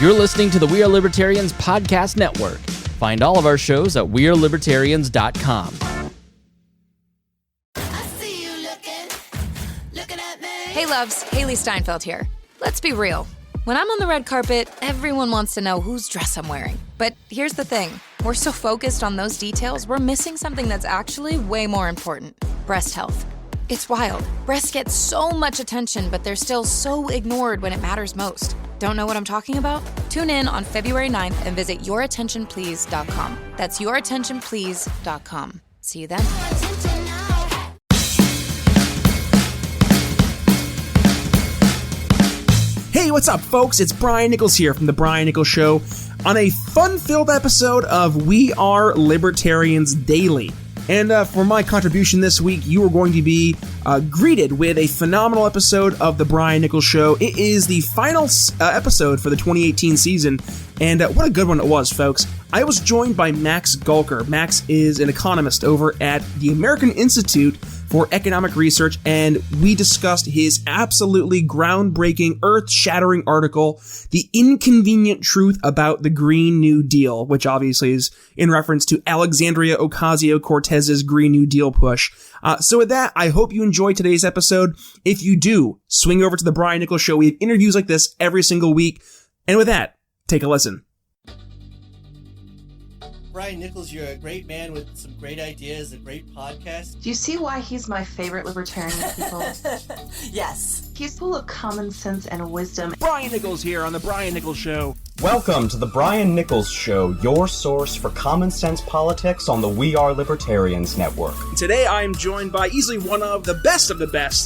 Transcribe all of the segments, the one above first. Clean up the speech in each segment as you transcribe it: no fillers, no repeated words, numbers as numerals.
You're listening to the We Are Libertarians Podcast Network. Find all of our shows at wearelibertarians.com. Hey loves, Haley Steinfeld here. Let's be real. When I'm on the red carpet, everyone wants to know whose dress I'm wearing. But here's the thing. We're so focused on those details, we're missing something that's actually way more important. Breast health. It's wild. Breasts get so much attention, but they're still so ignored when it matters most. Don't know what I'm talking about? Tune in on February 9th and visit yourattentionplease.com. That's yourattentionplease.com. See you then. Hey, what's up, folks? It's Brian Nichols here from The Brian Nichols Show on a fun-filled episode of We Are Libertarians Daily. And for my contribution this week, you are going to be greeted with a phenomenal episode of The Brian Nichols Show. It is the final episode for the 2018 season, and what a good one it was, folks. I was joined by Max Gulker. Max is an economist over at the American Institute for Economic Research, and we discussed his absolutely groundbreaking, earth-shattering article, The Inconvenient Truth About the Green New Deal, which obviously is in reference to Alexandria Ocasio-Cortez's Green New Deal push. So with that, I hope you enjoyed today's episode. If you do, swing over to The Brian Nichols Show. We have interviews like this every single week. And with that, take a listen. Brian Nichols, you're a great man with some great ideas, a great podcast. Do you see why he's my favorite libertarian people? Yes. He's full of common sense and wisdom. Brian Nichols here on The Brian Nichols Show. Welcome to the Brian Nichols Show, your source for common sense politics on the We Are Libertarians Network. Today I am joined by easily one of the best,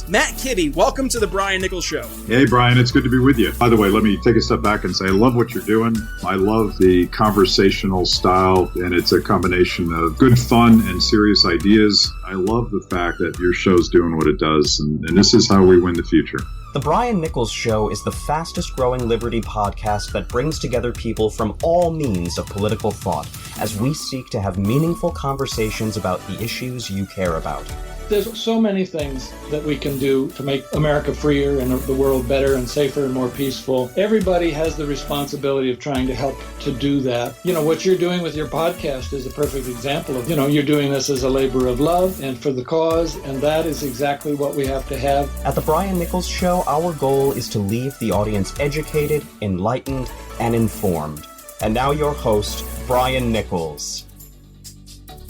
Matt Kibbe. Welcome to the Brian Nichols Show. Hey, Brian, it's good to be with you. By the way, let me take a step back and say I love what you're doing. I love the conversational style, and it's a combination of good fun and serious ideas. I love the fact that your show's doing what it does, and this is how we win the future. The Brian Nichols Show is the fastest growing liberty podcast that brings together people from all means of political thought as we seek to have meaningful conversations about the issues you care about. There's so many things that we can do to make America freer and the world better and safer and more peaceful. Everybody has the responsibility of trying to help to do that. You know, what you're doing with your podcast is a perfect example of, you're doing this as a labor of love and for the cause, and that is exactly what we have to have. At the Brian Nichols Show, our goal is to leave the audience educated, enlightened, and informed. And now your host, Brian Nichols.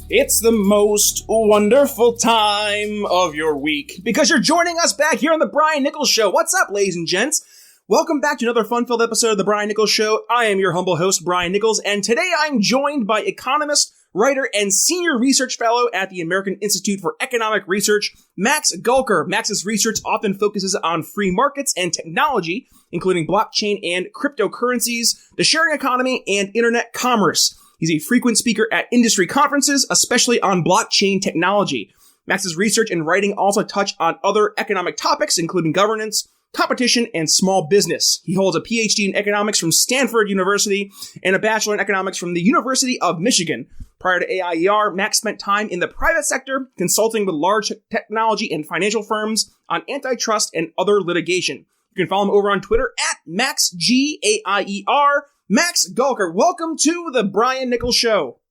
It's the most wonderful time of your week because you're joining us back here on the Brian Nichols Show. What's up, ladies and gents? Welcome back to another fun-filled episode of the Brian Nichols Show. I am your humble host, Brian Nichols, and today I'm joined by economist, writer, and senior research fellow at the American Institute for Economic Research, Max Gulker. Max's research often focuses on free markets and technology, including blockchain and cryptocurrencies, the sharing economy, and internet commerce. He's a frequent speaker at industry conferences, especially on blockchain technology. Max's research and writing also touch on other economic topics, including governance, competition, and small business. He holds a PhD in economics from Stanford University and a bachelor in economics from the University of Michigan. Prior to AIER, Max spent time in the private sector, consulting with large technology and financial firms on antitrust and other litigation. You can follow him over on Twitter at MaxGAIER. Max Gulker, welcome to the Brian Nichols Show.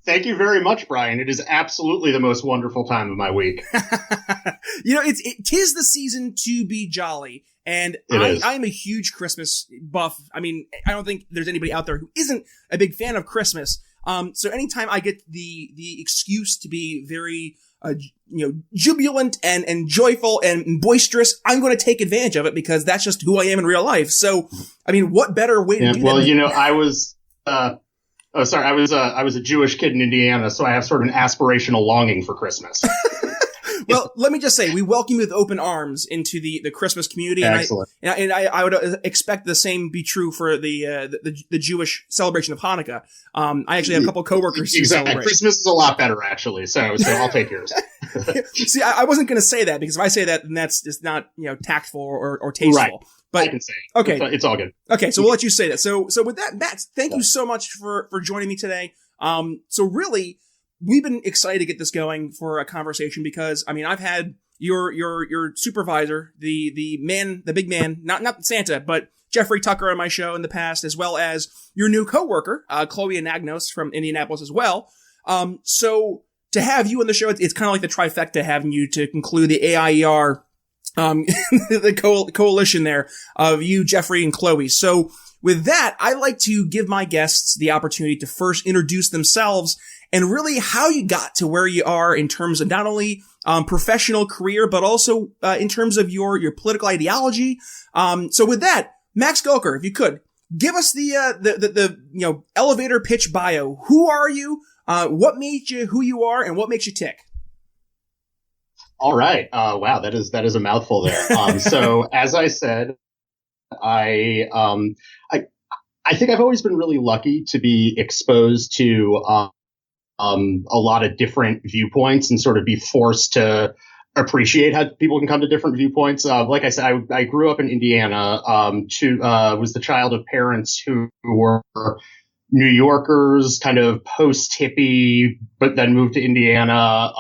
Thank you very much, Brian. It is absolutely the most wonderful time of my week. Tis the season to be jolly, and I'm a huge Christmas buff. I mean, I don't think there's anybody out there who isn't a big fan of Christmas. So anytime I get the excuse to be very jubilant and joyful and boisterous, I'm going to take advantage of it because that's just who I am in real life. So, I mean, what better way to do that? Well, I was a Jewish kid in Indiana, so I have sort of an aspirational longing for Christmas. Well, let me just say, we welcome you with open arms into the Christmas community. Excellent. And I would expect the same be true for the Jewish celebration of Hanukkah. I actually have a couple coworkers who celebrate. Christmas is a lot better, actually, so I'll take yours. See, I wasn't going to say that because if I say that, then that's just not tactful or tasteful. Right. But I can say it. Okay. It's all good. Okay, so we'll let you say that. So with that, Matt, thank you so much for joining me today. So really, we've been excited to get this going for a conversation because, I mean, I've had your supervisor, the big man, not Santa, but Jeffrey Tucker on my show in the past, as well as your new coworker, Chloe Anagnos from Indianapolis as well. So to have you on the show, it's kind of like the trifecta having you to conclude the AIER, the coalition there of you, Jeffrey, and Chloe. So with that, I like to give my guests the opportunity to first introduce themselves and really how you got to where you are in terms of not only professional career, but also in terms of your political ideology. So with that, Max Gulker, if you could give us the elevator pitch bio. Who are you? What made you who you are, and what makes you tick? All right. Wow, that is a mouthful there. So as I said, I think I've always been really lucky to be exposed to a lot of different viewpoints and sort of be forced to appreciate how people can come to different viewpoints. Like I said, I grew up in Indiana. Was the child of parents who were New Yorkers, kind of post-hippie, but then moved to Indiana,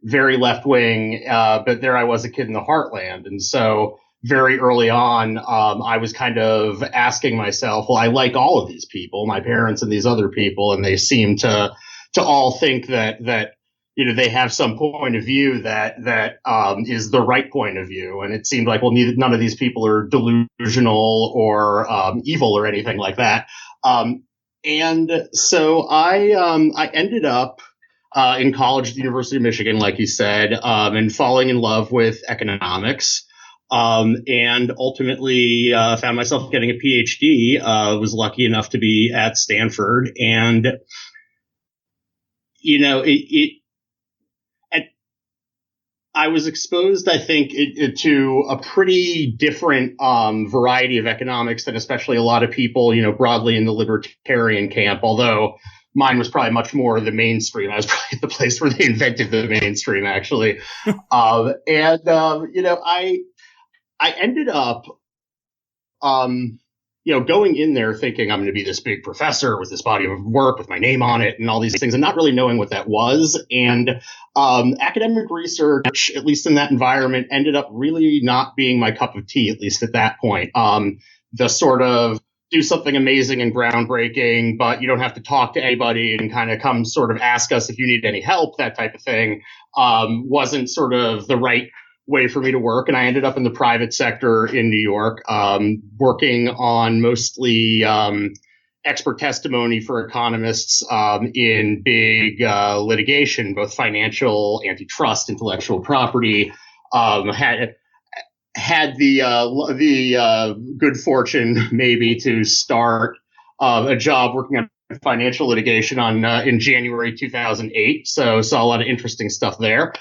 very left-wing, but there I was, a kid in the heartland. And so very early on, I was kind of asking myself, well, I like all of these people, my parents and these other people, and they seem to all think that they have some point of view that is the right point of view. And it seemed like, well, none of these people are delusional or evil or anything like that. And so I ended up in college at the University of Michigan, like you said, and falling in love with economics. And ultimately found myself getting a PhD. Was lucky enough to be at Stanford, and I was exposed, I think, to a pretty different variety of economics than especially a lot of people, broadly in the libertarian camp, although mine was probably much more the mainstream. I was probably at the place where they invented the mainstream, actually. I ended up, going in there thinking I'm going to be this big professor with this body of work with my name on it and all these things, and not really knowing what that was. And academic research, at least in that environment, ended up really not being my cup of tea, at least at that point. The sort of do something amazing and groundbreaking, but you don't have to talk to anybody and kind of come sort of ask us if you need any help, that type of thing, wasn't sort of the right way for me to work. And I ended up in the private sector in New York, working on mostly expert testimony for economists in big litigation, both financial, antitrust, intellectual property. Had the good fortune maybe to start a job working on financial litigation in January 2008. So saw a lot of interesting stuff there.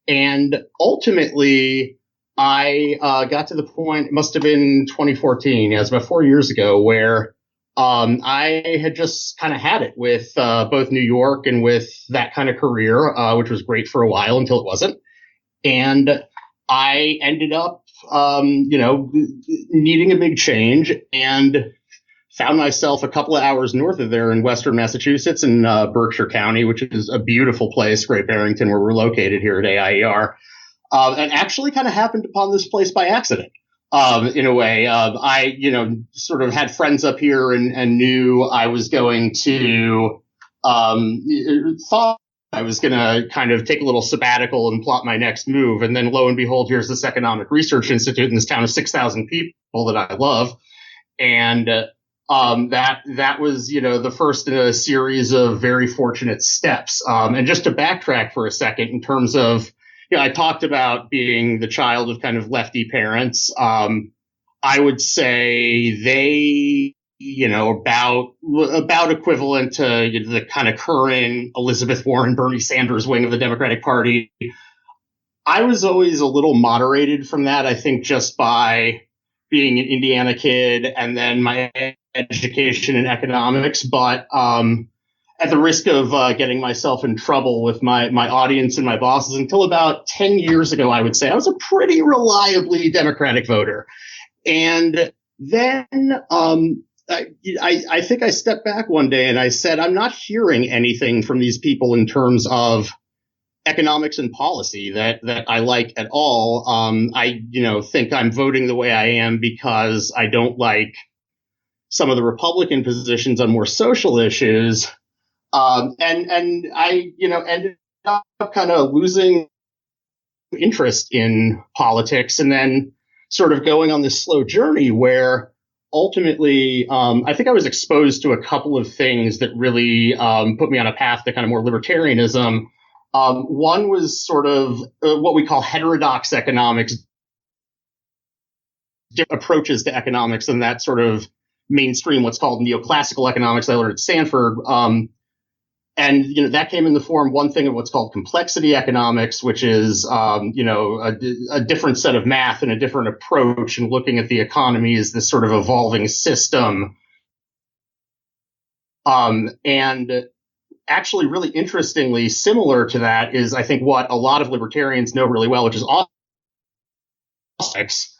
And ultimately, I got to the point, it must have been 2014, it was about 4 years ago, where I had just kind of had it with both New York and with that kind of career, which was great for a while until it wasn't. And I ended up, needing a big change, and found myself a couple of hours north of there in western Massachusetts in Berkshire County, which is a beautiful place, Great Barrington, where we're located here at AIER, and actually kind of happened upon this place by accident. In a way, I, sort of had friends up here and knew I was going to, thought I was going to kind of take a little sabbatical and plot my next move. And then lo and behold, here's this Economic Research Institute in this town of 6,000 people that I love. And that was, the first in a series of very fortunate steps. And just to backtrack for a second in terms of, I talked about being the child of kind of lefty parents. I would say they, about equivalent to the kind of current Elizabeth Warren, Bernie Sanders wing of the Democratic Party. I was always a little moderated from that, I think, just by being an Indiana kid and then my education in economics, but at the risk of getting myself in trouble with my audience and my bosses, until about 10 years ago, I would say I was a pretty reliably Democratic voter. And then I think I stepped back one day and I said, I'm not hearing anything from these people in terms of economics and policy that I like at all. I think I'm voting the way I am because I don't like some of the Republican positions on more social issues. And I, ended up kind of losing interest in politics and then sort of going on this slow journey where ultimately, I think I was exposed to a couple of things that really put me on a path to kind of more libertarianism. One was sort of what we call heterodox economics, approaches to economics, and that sort of mainstream, what's called neoclassical economics I learned at Stanford. And that came in the form, one thing, of what's called complexity economics, which is, a different set of math and a different approach and looking at the economy as this sort of evolving system. And actually, really interestingly, similar to that is, I think, what a lot of libertarians know really well, which is economics,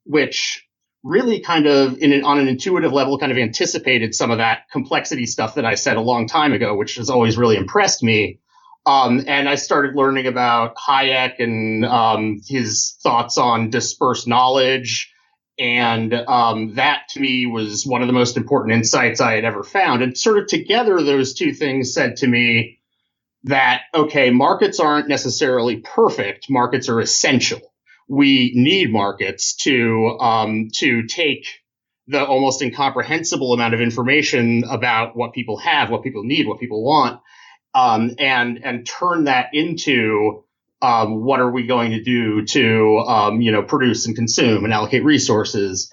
which really kind of on an intuitive level kind of anticipated some of that complexity stuff that I said a long time ago, which has always really impressed me. And I started learning about Hayek and his thoughts on dispersed knowledge. And that to me was one of the most important insights I had ever found. And sort of together, those two things said to me that, okay, markets aren't necessarily perfect. Markets are essential. We need markets to take the almost incomprehensible amount of information about what people have, what people need, what people want, and turn that into what are we going to do to produce and consume and allocate resources,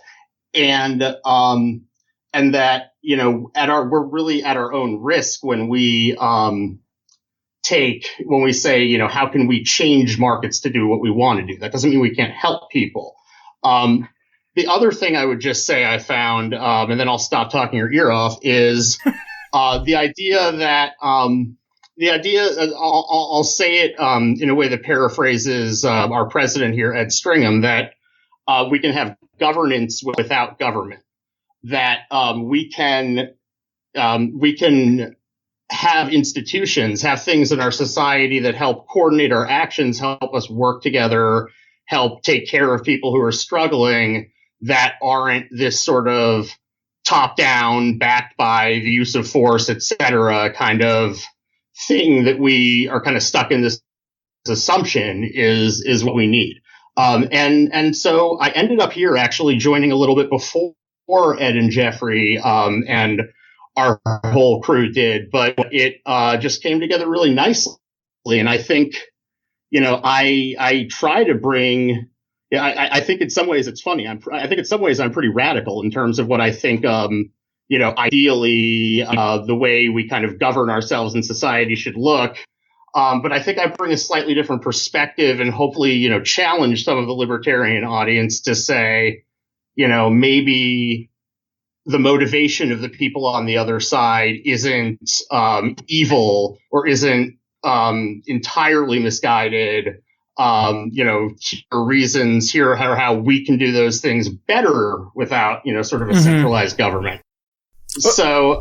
and that we're really at our own risk when we say, how can we change markets to do what we want to do? That doesn't mean we can't help people. The other thing I would just say I found, and then I'll stop talking your ear off, is the idea that I'll say it in a way that paraphrases our president here, Ed Stringham, that we can have governance without government, that we can have institutions, have things in our society that help coordinate our actions, help us work together, help take care of people who are struggling, that aren't this sort of top-down, backed by the use of force, et cetera, kind of thing that we are kind of stuck in this assumption is what we need. And so I ended up here actually joining a little bit before Ed and Jeffrey, and our whole crew did, but it just came together really nicely. And I think, I try to bring, I think in some ways it's funny. I think in some ways I'm pretty radical in terms of what I think, ideally, the way we kind of govern ourselves in society should look. But I think I bring a slightly different perspective and hopefully, challenge some of the libertarian audience to say, maybe the motivation of the people on the other side isn't evil or isn't entirely misguided. Here are reasons, here are how we can do those things better without, sort of a centralized government. So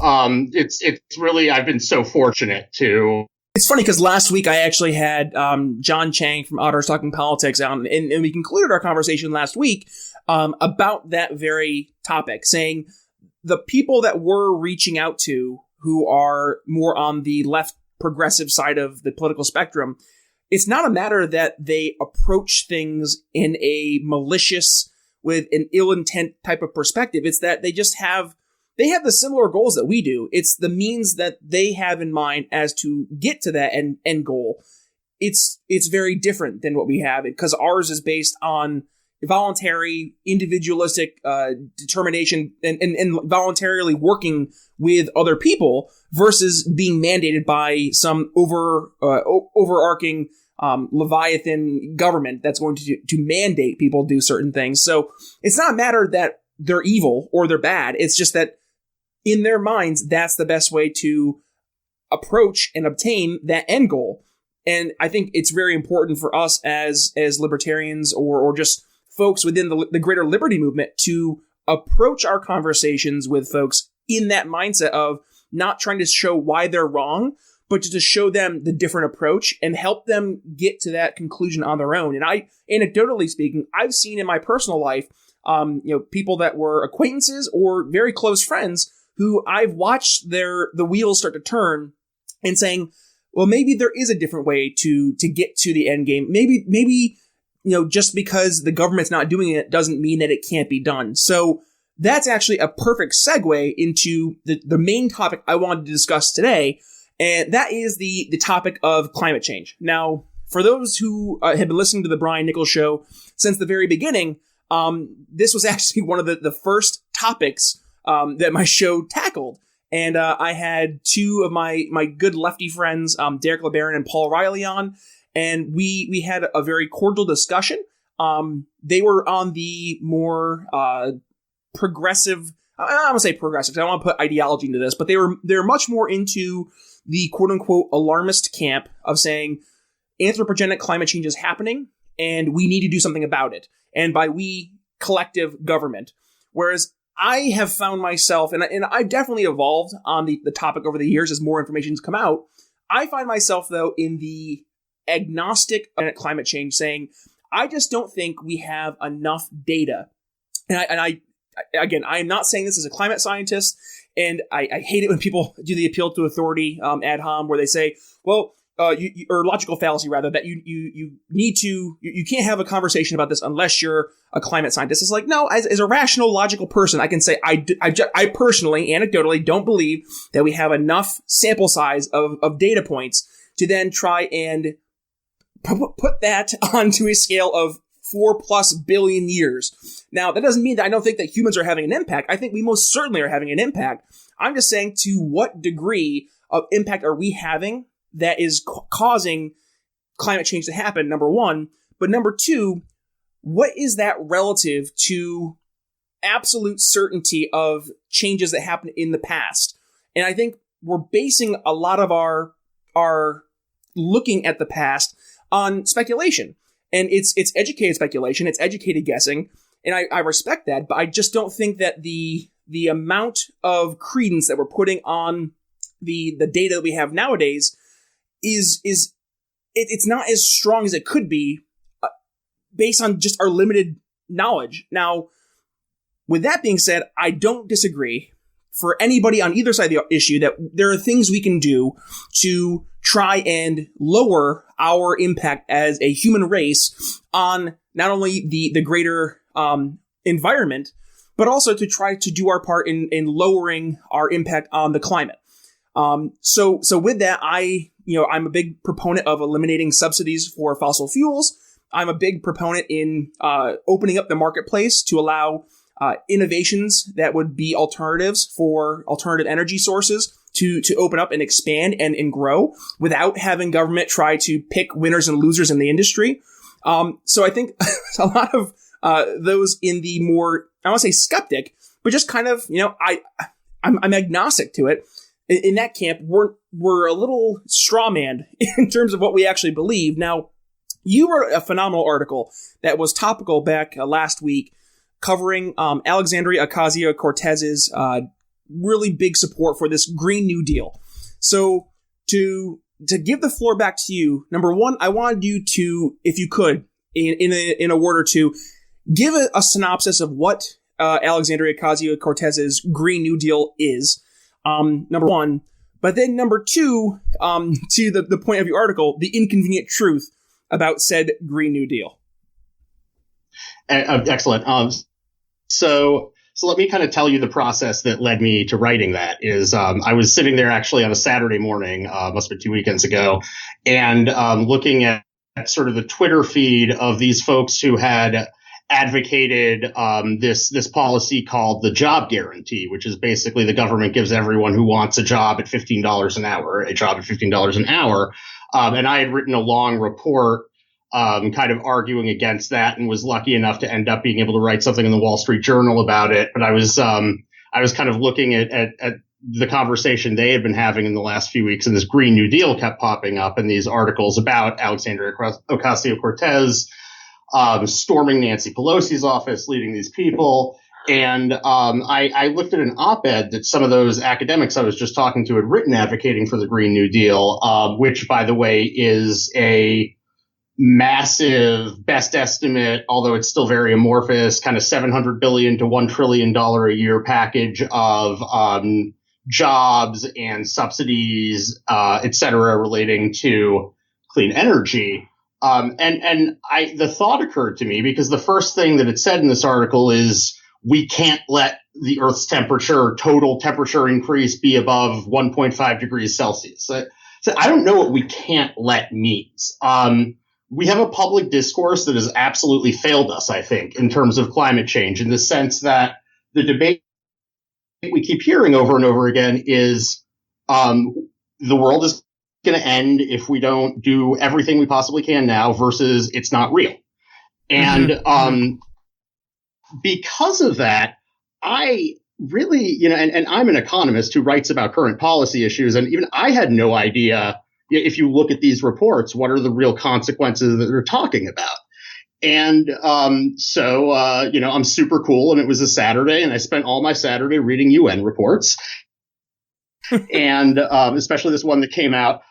it's really, I've been so fortunate to. It's funny because last week I actually had John Chang from Otters Talking Politics out, and we concluded our conversation last week about that very topic, saying the people that we're reaching out to who are more on the left progressive side of the political spectrum, it's not a matter that they approach things in a malicious, with an ill intent type of perspective. It's that they have the similar goals that we do. It's the means that they have in mind as to get to that end goal. It's very different than what we have, because ours is based on voluntary, individualistic determination and voluntarily working with other people versus being mandated by some overarching Leviathan government that's going to mandate people do certain things. So it's not a matter that they're evil or they're bad. It's just that in their minds, that's the best way to approach and obtain that end goal. And I think it's very important for us as libertarians or just folks within the greater liberty movement to approach our conversations with folks in that mindset of not trying to show why they're wrong, but to show them the different approach and help them get to that conclusion on their own. And anecdotally speaking, I've seen in my personal life, people that were acquaintances or very close friends who I've watched the wheels start to turn and saying, well, maybe there is a different way to get to the end game. Maybe, just because the government's not doing it doesn't mean that it can't be done. So that's actually a perfect segue into the main topic I wanted to discuss today. And that is the topic of climate change. Now, for those who have been listening to the Brian Nichols Show since the very beginning, this was actually one of the first topics that my show tackled. And I had two of my good lefty friends, Derek LeBaron and Paul Riley, on, and we had a very cordial discussion. They were on the more progressive, I don't want to say progressive, 'cause I don't want to put ideology into this, but they're much more into the quote-unquote alarmist camp of saying anthropogenic climate change is happening and we need to do something about it. And by we, collective government. Whereas I have found myself, and I've definitely evolved on the topic over the years as more information's come out. I find myself, though, in the agnostic climate change, saying, I just don't think we have enough data. And again, I am not saying this as a climate scientist, and I hate it when people do the appeal to authority ad hom, where they say, well, or logical fallacy rather, that you can't have a conversation about this unless you're a climate scientist. It's like, no, as a rational, logical person, I can say I personally, anecdotally, don't believe that we have enough sample size of data points to then try and put that onto a scale of 4+ billion years. Now, that doesn't mean that I don't think that humans are having an impact. I think we most certainly are having an impact. I'm just saying, to what degree of impact are we having that is causing climate change to happen, number one. But number two, what is that relative to absolute certainty of changes that happened in the past? And I think we're basing a lot of our looking at the past on speculation. And it's educated speculation, it's educated guessing, and I respect that, but I just don't think that the amount of credence that we're putting on the data that we have nowadays it's not as strong as it could be based on just our limited knowledge. Now, with that being said, I don't disagree for anybody on either side of the issue that there are things we can do to try and lower our impact as a human race on not only the greater environment, but also to try to do our part in lowering our impact on the climate. So with that, I'm a big proponent of eliminating subsidies for fossil fuels. I'm a big proponent in opening up the marketplace to allow innovations that would be alternatives for alternative energy sources to open up and expand and grow without having government try to pick winners and losers in the industry. So I think a lot of those in the more, I don't want to say skeptic, but just kind of, I'm agnostic to it. In that camp, we're a little strawmanned in terms of what we actually believe. Now, you wrote a phenomenal article that was topical back last week covering Alexandria Ocasio-Cortez's really big support for this Green New Deal. So to give the floor back to you, number one, I wanted you to, if you could, in a word or two, give a synopsis of what Alexandria Ocasio-Cortez's Green New Deal is. Number one, but then number two, to the point of your article, the inconvenient truth about said Green New Deal. Excellent. So let me kind of tell you the process that led me to writing that. Is I was sitting there actually on a Saturday morning, must have been 2 weekends ago, and looking at sort of the Twitter feed of these folks who had advocated this policy called the job guarantee, which is basically the government gives everyone who wants a job at $15 an hour, a job at $15 an hour. And I had written a long report kind of arguing against that, and was lucky enough to end up being able to write something in the Wall Street Journal about it. But I was kind of looking at the conversation they had been having in the last few weeks, and this Green New Deal kept popping up in these articles about Alexandria Ocasio-Cortez storming Nancy Pelosi's office, leading these people. And I looked at an op-ed that some of those academics I was just talking to had written advocating for the Green New Deal, which, by the way, is a massive best estimate, although it's still very amorphous, kind of $700 billion to $1 trillion a year package of jobs and subsidies, et cetera, relating to clean energy. The thought occurred to me because the first thing that it said in this article is we can't let the Earth's total temperature increase be above 1.5 degrees Celsius. So I don't know what we can't let means. We have a public discourse that has absolutely failed us, I think, in terms of climate change, in the sense that the debate we keep hearing over and over again is the world is going to end if we don't do everything we possibly can now versus it's not real. And because of that, I really, and I'm an economist who writes about current policy issues, and even I had no idea, if you look at these reports, what are the real consequences that they're talking about. And so I'm super cool, and it was a Saturday, and I spent all my Saturday reading UN reports, and especially this one that came out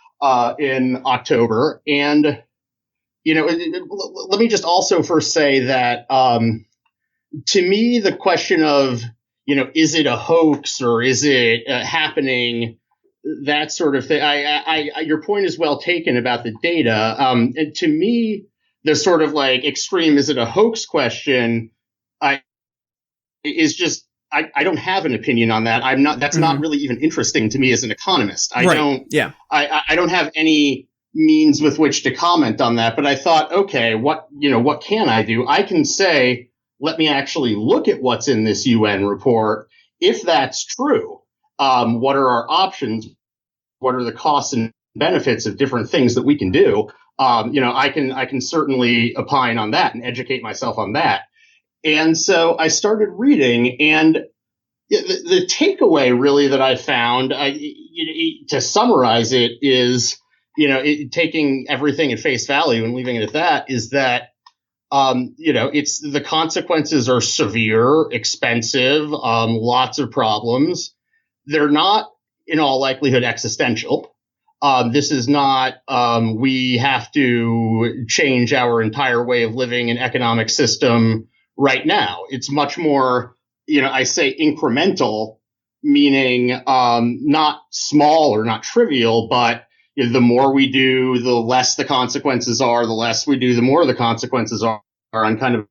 in October. And, let me just also first say that to me, the question of, is it a hoax or is it happening, that sort of thing, your point is well taken about the data. And to me, the sort of like extreme, is it a hoax question, is just, I don't have an opinion on that. That's not really even interesting to me as an economist. I don't have any means with which to comment on that, but I thought, okay, what can I do? I can say, let me actually look at what's in this UN report. If that's true, what are our options? What are the costs and benefits of different things that we can do? I can certainly opine on that and educate myself on that. And so I started reading, and the takeaway really that I found, to summarize it, is, taking everything at face value and leaving it at that, is that, it's the consequences are severe, expensive, lots of problems. They're not, in all likelihood, existential. This is not, we have to change our entire way of living and economic system right now. It's much more, I say incremental, meaning not small or not trivial, but the more we do, the less the consequences are. The less we do, the more the consequences are on kind of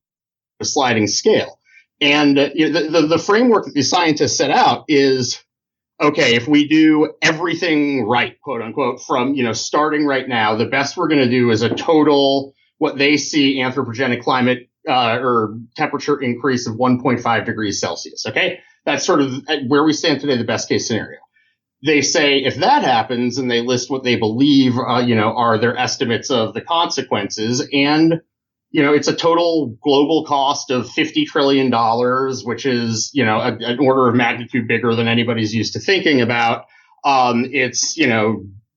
a sliding scale. And the framework that the scientists set out is, okay, if we do everything right, quote unquote, from, starting right now, the best we're going to do is a total, what they see, anthropogenic climate or temperature increase of 1.5 degrees Celsius. Okay. That's sort of where we stand today, the best case scenario. They say if that happens, and they list what they believe, are their estimates of the consequences. And, it's a total global cost of $50 trillion, which is, an order of magnitude bigger than anybody's used to thinking about. It's,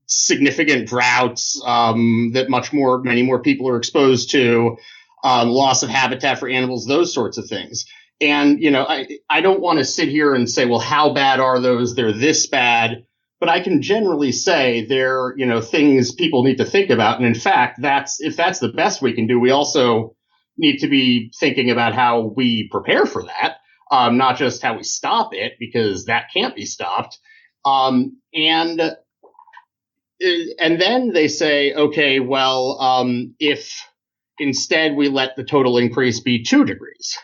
significant droughts that many more people are exposed to, loss of habitat for animals, those sorts of things. And, I don't want to sit here and say, well, how bad are those? They're this bad. But I can generally say they're, things people need to think about. And in fact, if that's the best we can do, we also need to be thinking about how we prepare for that, not just how we stop it, because that can't be stopped. And then they say, okay, well, if instead we let the total increase be 2 degrees.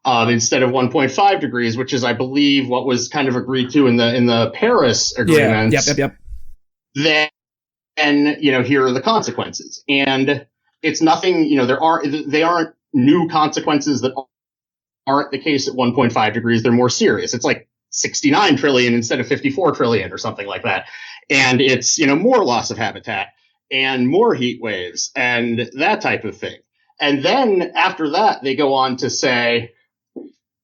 Instead of 1.5 degrees, which is, I believe, what was kind of agreed to in the Paris agreements. Yep. Then, here are the consequences. And it's nothing, they aren't new consequences that aren't the case at 1.5 degrees. They're more serious. It's like 69 trillion instead of 54 trillion or something like that. And it's, more loss of habitat and more heat waves and that type of thing. And then after that, they go on to say,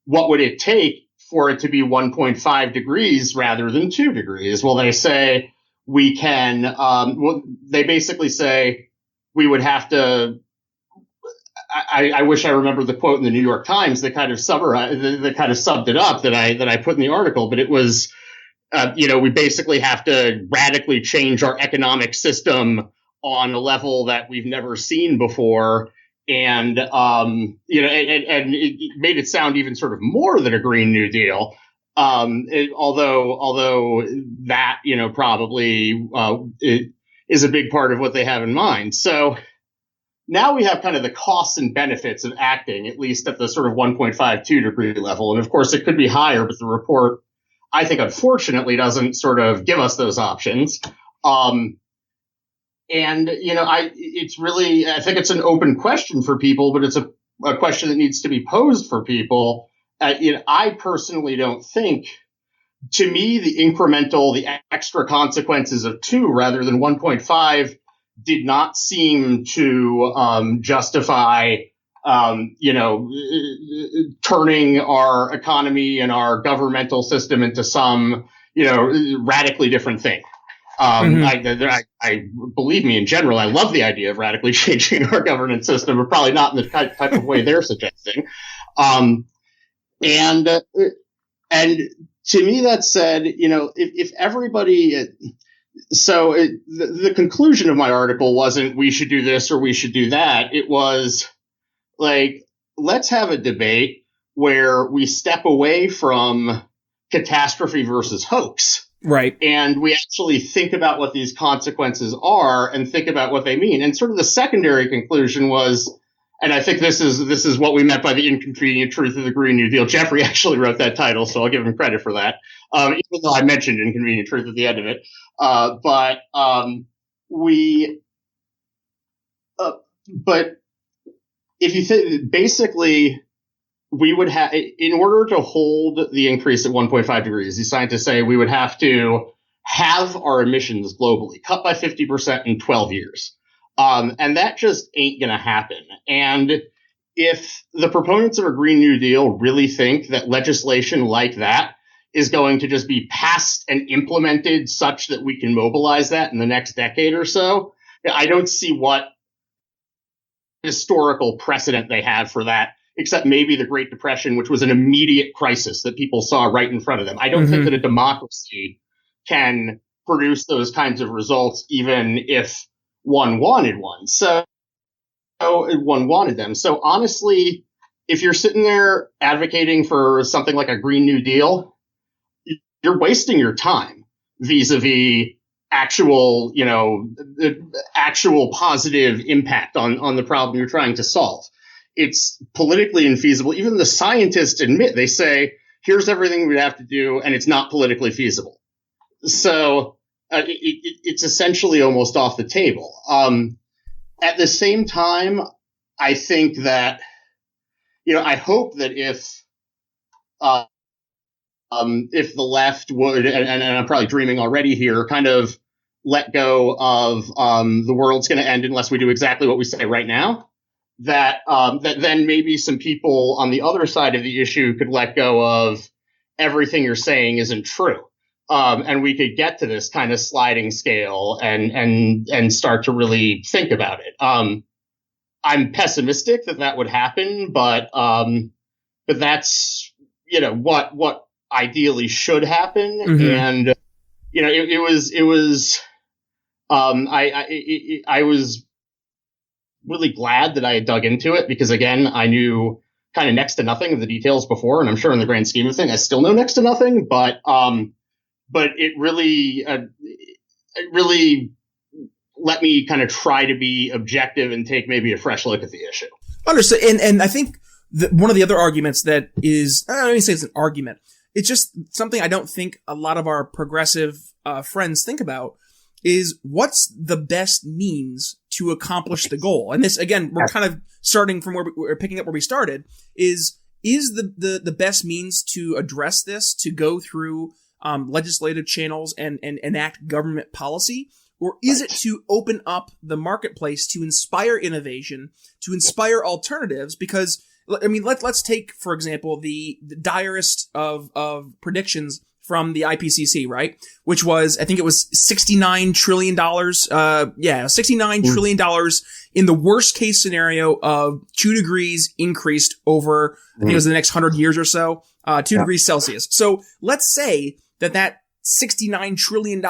what would it take for it to be 1.5 degrees rather than 2 degrees? Well, they say we can, they basically say we would have to, I wish I remembered the quote in the New York Times that kind of summed it up that I put in the article, but it was, we basically have to radically change our economic system on a level that we've never seen before. And, and it made it sound even sort of more than a Green New Deal. Although that, probably, it is a big part of what they have in mind. So now we have kind of the costs and benefits of acting, at least at the sort of 1.52 degree level. And of course it could be higher, but the report, I think, unfortunately doesn't sort of give us those options. I think it's an open question for people, but it's a question that needs to be posed for people. I personally don't think, to me, the extra consequences of 2 rather than 1.5 did not seem to justify, turning our economy and our governmental system into some, radically different thing. I believe me, in general, I love the idea of radically changing our governance system, but probably not in the type of way they're suggesting. And to me, that said, if everybody, the conclusion of my article wasn't we should do this or we should do that. It was like, let's have a debate where we step away from catastrophe versus hoax. Right. And we actually think about what these consequences are and think about what they mean. And sort of the secondary conclusion was, and I think this is what we meant by the inconvenient truth of the Green New Deal. Jeffrey actually wrote that title, so I'll give him credit for that. Even though I mentioned inconvenient truth at the end of it. But if you think, basically, we would have, in order to hold the increase at 1.5 degrees, these scientists say we would have to have our emissions globally cut by 50% in 12 years. And that just ain't going to happen. And if the proponents of a Green New Deal really think that legislation like that is going to just be passed and implemented such that we can mobilize that in the next decade or so, I don't see what historical precedent they have for that, except maybe the Great Depression, which was an immediate crisis that people saw right in front of them. I don't think that a democracy can produce those kinds of results, even if one wanted one. So one wanted them. So honestly, if you're sitting there advocating for something like a Green New Deal, you're wasting your time vis-a-vis actual positive impact on the problem you're trying to solve. It's politically infeasible. Even the scientists admit, they say, here's everything we'd have to do, and it's not politically feasible. So it's essentially almost off the table. At the same time, I think that, I hope that if the left would, and I'm probably dreaming already here, kind of let go of the world's going to end unless we do exactly what we say right now, that then maybe some people on the other side of the issue could let go of everything you're saying isn't true. And we could get to this kind of sliding scale and start to really think about it. I'm pessimistic that would happen, but that's, what ideally should happen. And, I was really glad that I had dug into it because, again, I knew kind of next to nothing of the details before, and I'm sure in the grand scheme of things, I still know next to nothing, but it really let me kind of try to be objective and take maybe a fresh look at the issue. Understood. And I think one of the other arguments that is, I don't even say it's an argument, it's just something I don't think a lot of our progressive friends think about, is what's the best means to accomplish the goal. And this, again, we're kind of starting from where we're picking up where we started, is the best means to address this to go through legislative channels and enact government policy? Or is it to open up the marketplace to inspire innovation, to inspire alternatives? Because, I mean, let's take, for example, the direst of predictions from the IPCC, right? Which was, I think it was $69 trillion. $69 trillion in the worst case scenario of 2 degrees increased over, I think it was the next 100 years or so, 2 degrees Celsius. So let's say that $69 trillion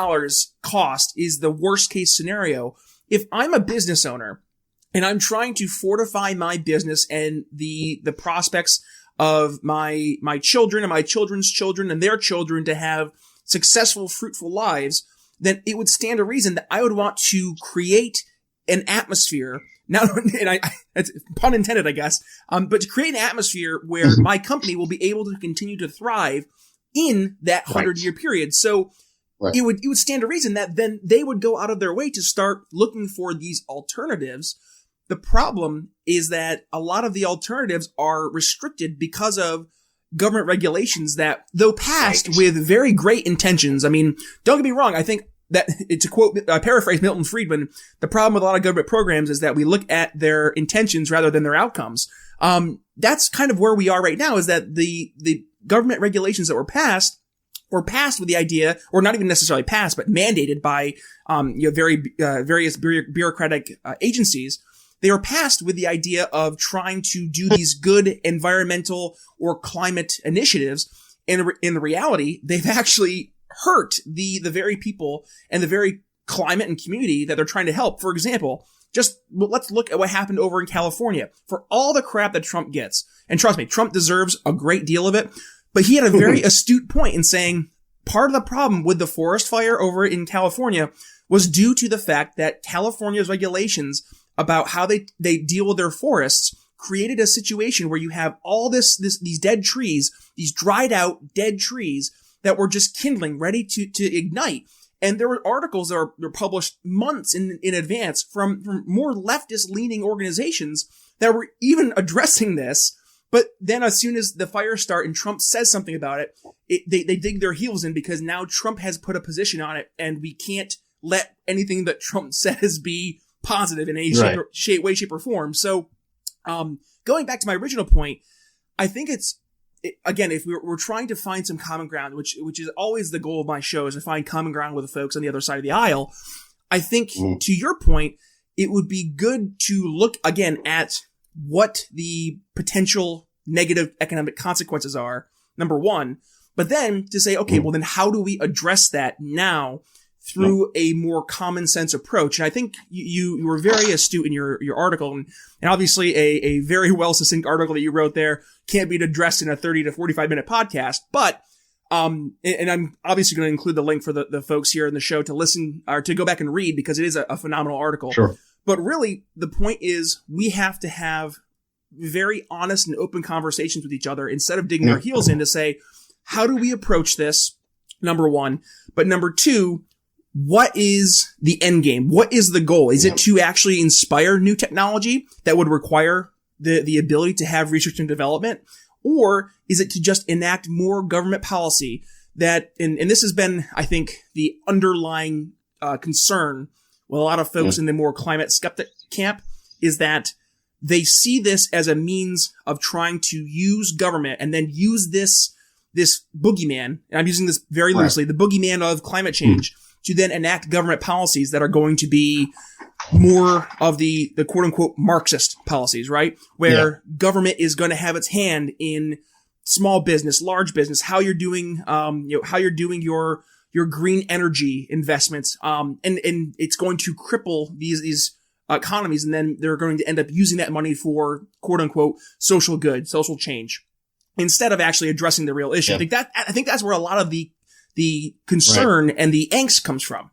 cost is the worst case scenario. If I'm a business owner and I'm trying to fortify my business and the prospects of my children and my children's children and their children to have successful, fruitful lives, then it would stand to reason that I would want to create an atmosphere. Now, and it's pun intended, I guess, but to create an atmosphere where my company will be able to continue to thrive in that 100-year period. So it would stand to reason that then they would go out of their way to start looking for these alternatives. The problem is that a lot of the alternatives are restricted because of government regulations that, though passed with very great intentions, I mean, don't get me wrong, I think that, to paraphrase Milton Friedman, the problem with a lot of government programs is that we look at their intentions rather than their outcomes. That's kind of where we are right now, is that the government regulations that were passed with the idea, or not even necessarily passed, but mandated by, various bureaucratic agencies. They were passed with the idea of trying to do these good environmental or climate initiatives. And in reality, they've actually hurt the very people and the very climate and community that they're trying to help. For example, let's look at what happened over in California. For all the crap that Trump gets, and trust me, Trump deserves a great deal of it, but he had a very astute point in saying part of the problem with the forest fire over in California was due to the fact that California's regulations about how they deal with their forests created a situation where you have all these dead trees, these dried out dead trees that were just kindling, ready to ignite. And there were articles that were published months in advance from more leftist leaning organizations that were even addressing this. But then as soon as the fires start and Trump says something about it, they dig their heels in, because now Trump has put a position on it, and we can't let anything that Trump says be positive in any way, shape, or form. So, going back to my original point, I think again, if we're trying to find some common ground, which is always the goal of my show, is to find common ground with the folks on the other side of the aisle. I think to your point, it would be good to look again at what the potential negative economic consequences are, number one, but then to say, okay, well then how do we address that now through a more common sense approach? And I think you were very astute in your article, and obviously a very well succinct article that you wrote there can't be addressed in a 30 to 45 minute podcast. But, and I'm obviously going to include the link for the folks here in the show to listen or to go back and read, because it is a phenomenal article. Sure. But really the point is we have to have very honest and open conversations with each other instead of digging our heels in to say, how do we approach this? Number one, but number two, what is the end game? What is the goal? Is it to actually inspire new technology that would require the ability to have research and development? Or is it to just enact more government policy that, and this has been, I think, the underlying concern with a lot of folks in the more climate skeptic camp, is that they see this as a means of trying to use government and then use this boogeyman, and I'm using this very loosely, the boogeyman of climate change, to then enact government policies that are going to be more of the quote unquote Marxist policies, right? Where government is going to have its hand in small business, large business, how you're doing, how you're doing your green energy investments. And it's going to cripple these economies. And then they're going to end up using that money for quote unquote social good, social change, instead of actually addressing the real issue. I think that's where a lot of the concern and the angst comes from.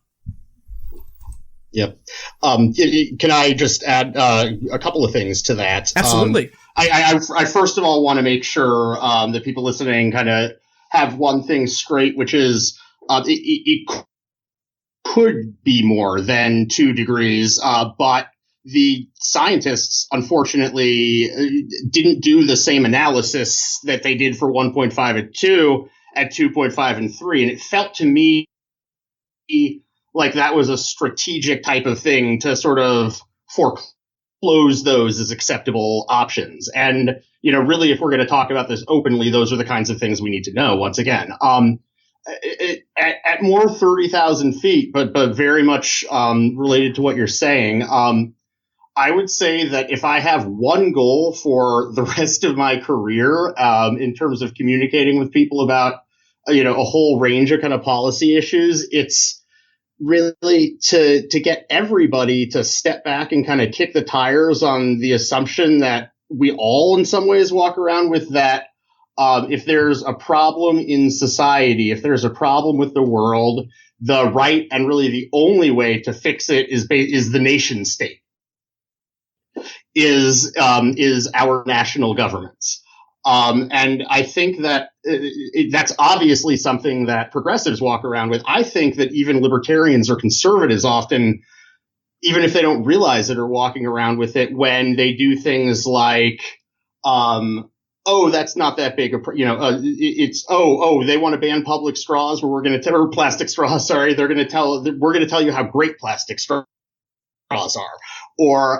Yep. Can I just add a couple of things to that? Absolutely. I first of all want to make sure that people listening kind of have one thing straight, which is it could be more than 2 degrees, but the scientists, unfortunately, didn't do the same analysis that they did for 1.5 at 2 at 2.5 and 3. And it felt to me like that was a strategic type of thing to sort of foreclose those as acceptable options. And, really, if we're going to talk about this openly, those are the kinds of things we need to know once again. at more 30,000 feet, but very much related to what you're saying, I would say that if I have one goal for the rest of my career in terms of communicating with people about, a whole range of kind of policy issues, it's really to get everybody to step back and kind of kick the tires on the assumption that we all in some ways walk around with, that if there's a problem in society, if there's a problem with the world, the right and really the only way to fix it is the nation state, is our national governments. And I think that that's obviously something that progressives walk around with. I think that even libertarians or conservatives often, even if they don't realize it, are walking around with it when they do things like, oh, that's not that big. It's, they want to ban public straws, where we're going to or plastic straws. Sorry, we're going to tell you how great plastic straws are, or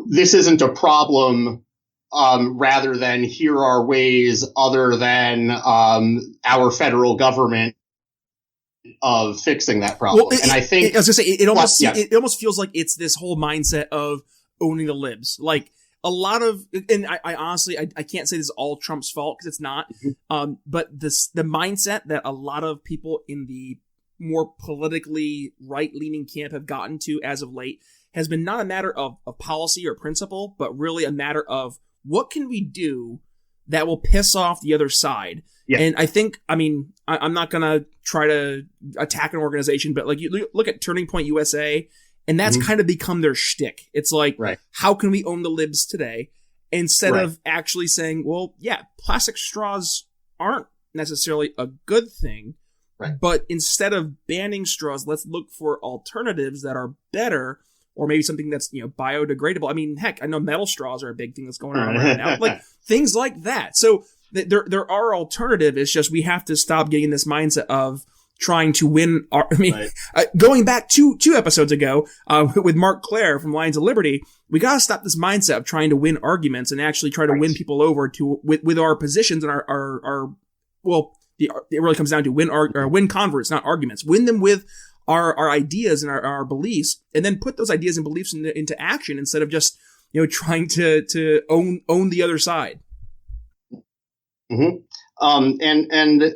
this isn't a problem. Rather than here are ways other than our federal government of fixing that problem. Well, and I think I was gonna say it almost feels like it's this whole mindset of owning the libs. Like a lot of, and I honestly I can't say this is all Trump's fault, because it's not. Mm-hmm. But the mindset that a lot of people in the more politically right-leaning camp have gotten to as of late has been not a matter of policy or principle, but really a matter of what can we do that will piss off the other side. Yeah. And I think, I'm not going to try to attack an organization, but like you look at Turning Point USA, and that's kind of become their shtick. It's like, how can we own the libs today? Instead of actually saying, well, yeah, plastic straws aren't necessarily a good thing, but instead of banning straws, let's look for alternatives that are better, or maybe something that's, biodegradable. I mean, heck, I know metal straws are a big thing that's going on right now. Like things like that. So there are alternatives. It's just we have to stop getting this mindset of trying to win. Going back two episodes ago with Mark Claire from Lions of Liberty, we got to stop this mindset of trying to win arguments and actually try to win people over with our positions and it really comes down to win converts, not arguments. Win them with our ideas and our beliefs, and then put those ideas and beliefs into action instead of just trying to own the other side. Mm-hmm. And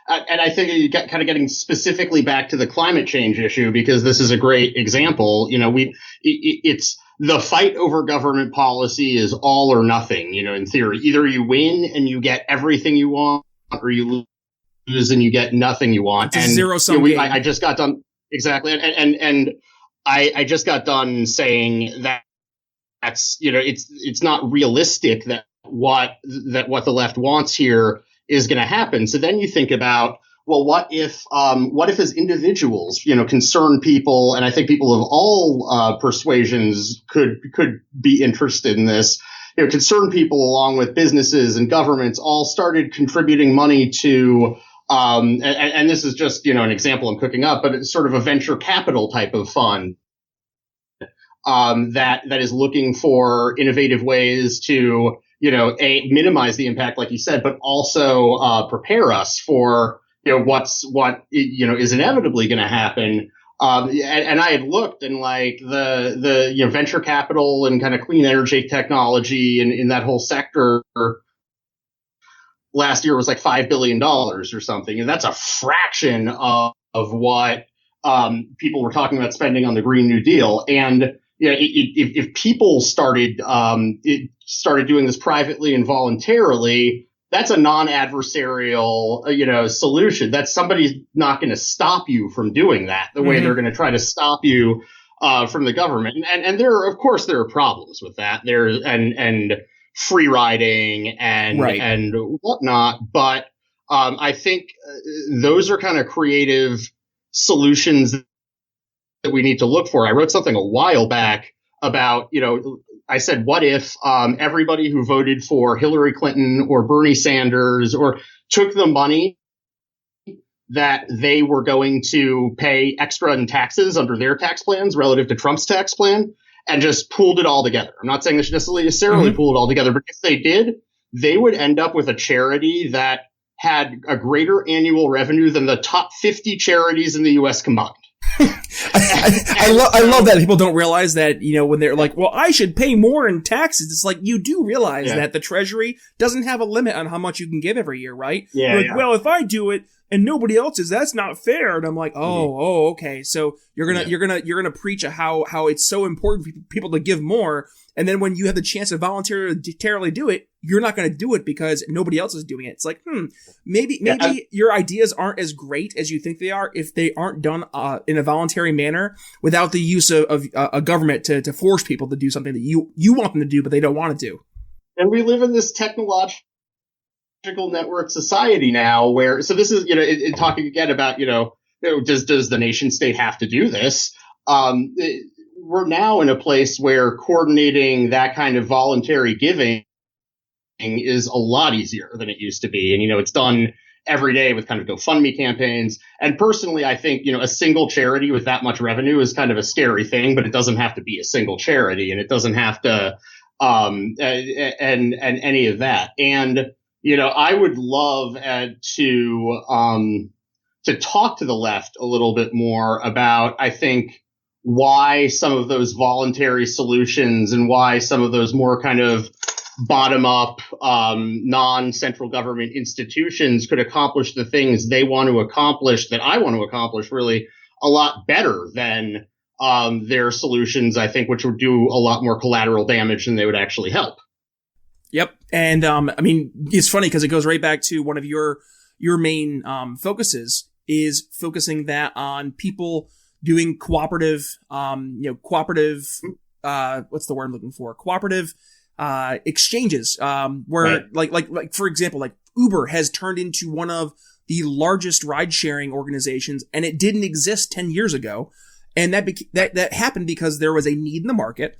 I think you get kind of getting specifically back to the climate change issue, because this is a great example. It's the fight over government policy is all or nothing. In theory, either you win and you get everything you want, or you lose and you get nothing you want. It's a zero-sum game. I just got done. Exactly. And I just got done saying that's, it's not realistic that what the left wants here is going to happen. So then you think about, well, what if as individuals, concerned people, and I think people of all persuasions could be interested in this, concerned people along with businesses and governments all started contributing money to, and this is just, an example I'm cooking up, but it's sort of a venture capital type of fund that is looking for innovative ways to, minimize the impact, like you said, but also prepare us for, what is inevitably going to happen. And I had looked, and like the venture capital and kind of clean energy technology and in that whole sector last year was like $5 billion or something. And that's a fraction of what people were talking about spending on the Green New Deal. And if people started doing this privately and voluntarily, that's a non-adversarial, solution. That's somebody's not going to stop you from doing that the way they're going to try to stop you from the government. And there are problems with that. And free riding and whatnot. But I think those are kind of creative solutions that we need to look for. I wrote something a while back about, I said, what if everybody who voted for Hillary Clinton or Bernie Sanders or took the money that they were going to pay extra in taxes under their tax plans relative to Trump's tax plan and just pooled it all together? I'm not saying they should necessarily pool it all together, but if they did, they would end up with a charity that had a greater annual revenue than the top 50 charities in the U.S. combined. I love that people don't realize that, when they're like, well, I should pay more in taxes. It's like, you do realize that the Treasury doesn't have a limit on how much you can give every year, right? Yeah. Like, well, if I do it and nobody else is, that's not fair. And I'm like, okay. So you're gonna preach how it's so important for people to give more. And then when you have the chance to voluntarily do it, you're not going to do it because nobody else is doing it. It's like, maybe your ideas aren't as great as you think they are if they aren't done in a voluntary manner without the use of a government to force people to do something that you want them to do, but they don't want to do. And we live in this technological network society now where, so this is, talking again about, does the nation state have to do this? We're now in a place where coordinating that kind of voluntary giving is a lot easier than it used to be. And, it's done every day with kind of GoFundMe campaigns. And personally, I think, a single charity with that much revenue is kind of a scary thing, but it doesn't have to be a single charity and it doesn't have to, and any of that. And, I would love to talk to the left a little bit more about, I think, why some of those voluntary solutions and why some of those more kind of bottom-up, non-central government institutions could accomplish the things they want to accomplish, that I want to accomplish, really a lot better than their solutions, I think, which would do a lot more collateral damage than they would actually help. Yep. And it's funny because it goes right back to one of your main focuses is focusing that on people doing cooperative, what's the word I'm looking for? Cooperative exchanges, where like for example, like Uber has turned into one of the largest ride sharing organizations, and it didn't exist 10 years ago. And that happened because there was a need in the market.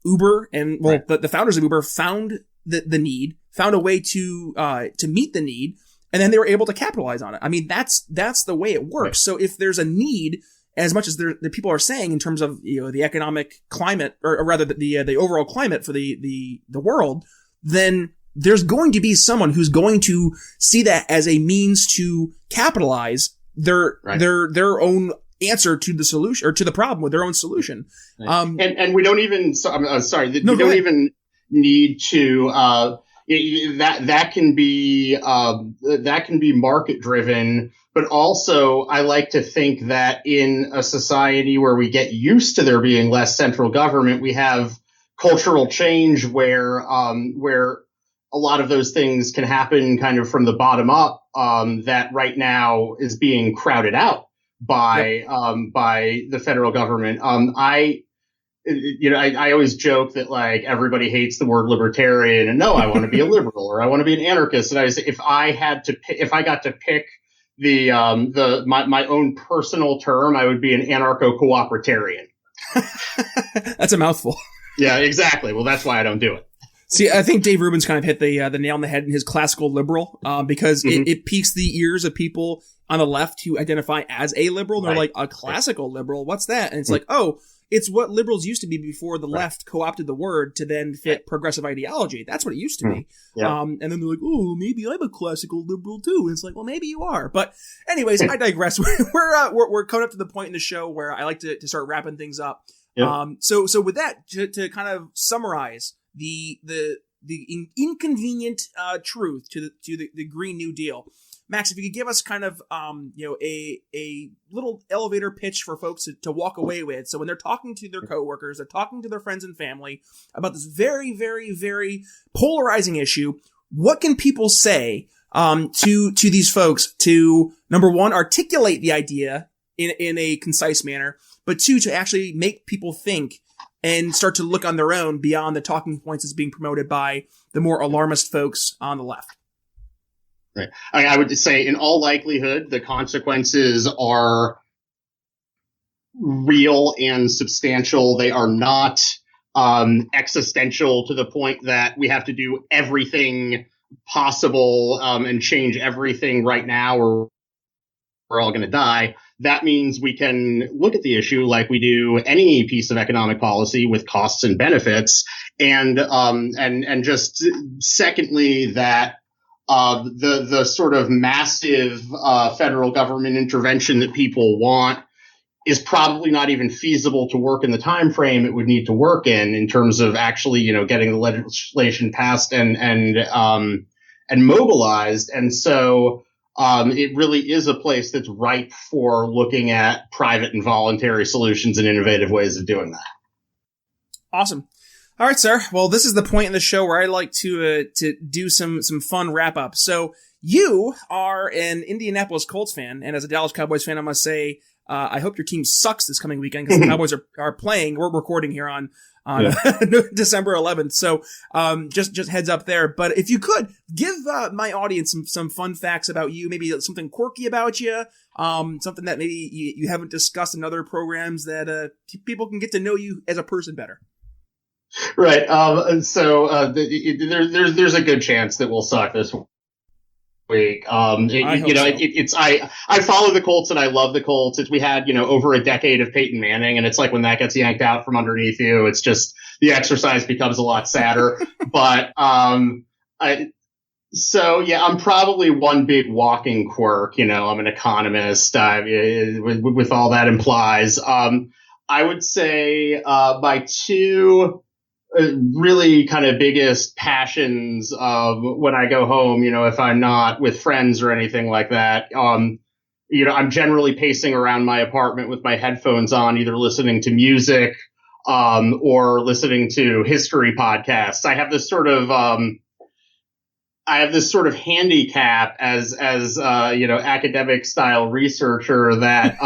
Uber and the founders of Uber found the need, found a way to meet the need, and then they were able to capitalize on it. I mean, that's the way it works. Right. So if there's a need, as much as the people are saying in terms of the economic climate, or rather the overall climate for the world, then there's going to be someone who's going to see that as a means to capitalize their own answer to the solution or to the problem with their own solution. Right. And we don't even. I'm sorry. We don't even need to. That can be market driven. But also, I like to think that in a society where we get used to there being less central government, we have cultural change where a lot of those things can happen kind of from the bottom up, that right now is being crowded out by the federal government. I always joke that like everybody hates the word libertarian, and no, I want to be a liberal or I want to be an anarchist. And I say, if I got to pick my own personal term, I would be an anarcho-cooperatarian. That's a mouthful. Yeah, exactly. Well, that's why I don't do it. See, I think Dave Rubin's kind of hit the nail on the head in his classical liberal, because it piques the ears of people on the left who identify as a liberal. They're like, a classical liberal? What's that? And it's like, oh, it's what liberals used to be before the left co-opted the word to then fit progressive ideology. That's what it used to be. Yeah. And then they're like, oh, maybe I'm a classical liberal too. And it's like, well, maybe you are. But anyways, I digress. We're coming up to the point in the show where I like to start wrapping things up. Yeah. So with that, to kind of summarize the inconvenient truth to the Green New Deal. Max, if you could give us kind of a little elevator pitch for folks to walk away with, so when they're talking to their coworkers, they're talking to their friends and family about this very, very, very polarizing issue, what can people say to these folks to, number one, articulate the idea in a concise manner, but two, to actually make people think and start to look on their own beyond the talking points that's being promoted by the more alarmist folks on the left? Right. I would say, in all likelihood, the consequences are real and substantial. They are not existential to the point that we have to do everything possible and change everything right now, or we're all going to die. That means we can look at the issue like we do any piece of economic policy with costs and benefits. And just secondly, that the sort of massive federal government intervention that people want is probably not even feasible to work in the time frame it would need to work in terms of actually, getting the legislation passed and mobilized. And so it really is a place that's ripe for looking at private and voluntary solutions and innovative ways of doing that. Awesome. All right, sir. Well, this is the point in the show where I like to do some fun wrap up. So you are an Indianapolis Colts fan, and as a Dallas Cowboys fan, I must say, I hope your team sucks this coming weekend because the Cowboys are playing. We're recording here on December 11th. So, just heads up there. But if you could give my audience some fun facts about you, maybe something quirky about you, something that maybe you haven't discussed in other programs that people can get to know you as a person better. Right. There's a good chance that we'll suck this week. I follow the Colts and I love the Colts. We had, over a decade of Peyton Manning, and it's like when that gets yanked out from underneath you, it's just the exercise becomes a lot sadder. But I'm probably one big walking quirk. I'm an economist, with all that implies. I would say my two really kind of biggest passions of when I go home, if I'm not with friends or anything like that, I'm generally pacing around my apartment with my headphones on, either listening to music, or listening to history podcasts. I have this sort of handicap as academic style researcher that,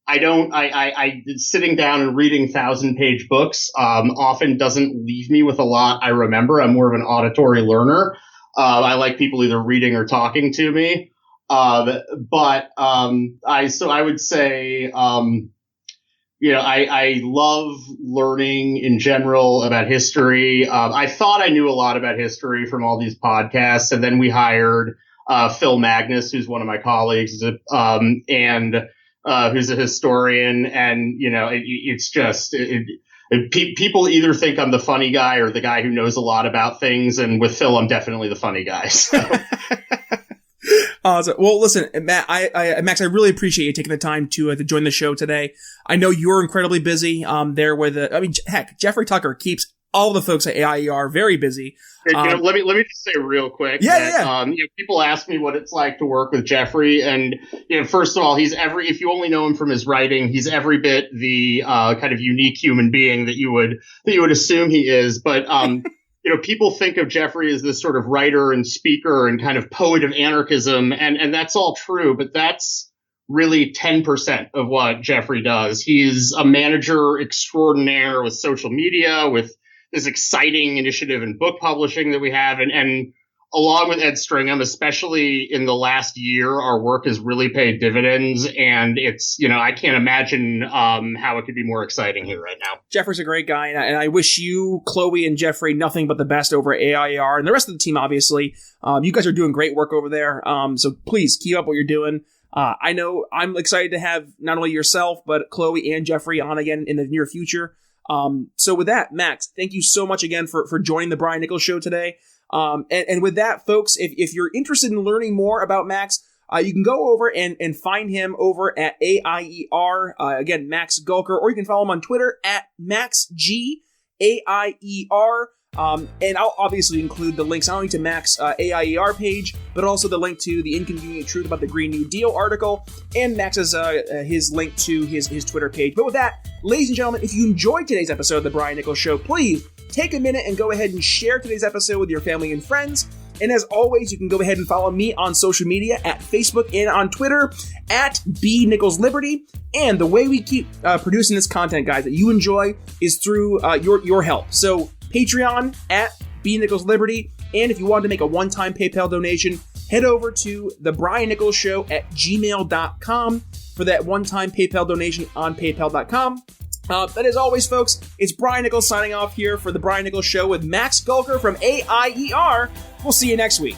I sitting down and reading 1,000-page books, often doesn't leave me with a lot I remember. I'm more of an auditory learner. I like people either reading or talking to me. I would say, I love learning in general about history. I thought I knew a lot about history from all these podcasts, and then we hired, Phil Magnus, who's one of my colleagues, who's a historian, and it's just people either think I'm the funny guy or the guy who knows a lot about things, and with Phil, I'm definitely the funny guy. So. Well, listen, Matt, Max, I really appreciate you taking the time to join the show today. I know you're incredibly busy. There with heck, Jeffrey Tucker keeps all the folks at AIER very busy. Let me just say real quick. People ask me what it's like to work with Jeffrey, and first of all, if you only know him from his writing, he's every bit the kind of unique human being that you would assume he is. But people think of Jeffrey as this sort of writer and speaker and kind of poet of anarchism, and that's all true, but that's really 10% of what Jeffrey does. He's a manager extraordinaire with social media, with this exciting initiative in book publishing that we have. And along with Ed Stringham, especially in the last year, our work has really paid dividends. And it's, I can't imagine how it could be more exciting here right now. Jeffrey's a great guy. And I wish you, Chloe, and Jeffrey nothing but the best over at AIER and the rest of the team, obviously. You guys are doing great work over there. So please keep up what you're doing. I know I'm excited to have not only yourself, but Chloe and Jeffrey on again in the near future. So with that, Max, thank you so much again for joining the Brian Nichols Show today. And with that, folks, if you're interested in learning more about Max, you can go over and find him over at AIER, again, Max Gulker, or you can follow him on Twitter at MaxGAIER. And I'll obviously include the links not only to Max AIER page, but also the link to the Inconvenient Truth about the Green New Deal article, and Max's his link to his Twitter page. But with that, ladies and gentlemen, if you enjoyed today's episode of The Brian Nichols Show, please take a minute and go ahead and share today's episode with your family and friends. And as always, you can go ahead and follow me on social media at Facebook and on Twitter at BNicholsLiberty. And the way we keep producing this content, guys, that you enjoy is through your help. So Patreon at BNicholsLiberty. And if you want to make a one-time PayPal donation, head over to the Brian Nichols Show at gmail.com for that one-time PayPal donation on paypal.com. But as always, folks, it's Brian Nichols signing off here for the Brian Nichols Show with Max Gulker from AIER. We'll see you next week.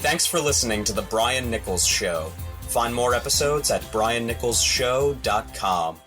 Thanks for listening to The Brian Nichols Show. Find more episodes at briannicholsshow.com.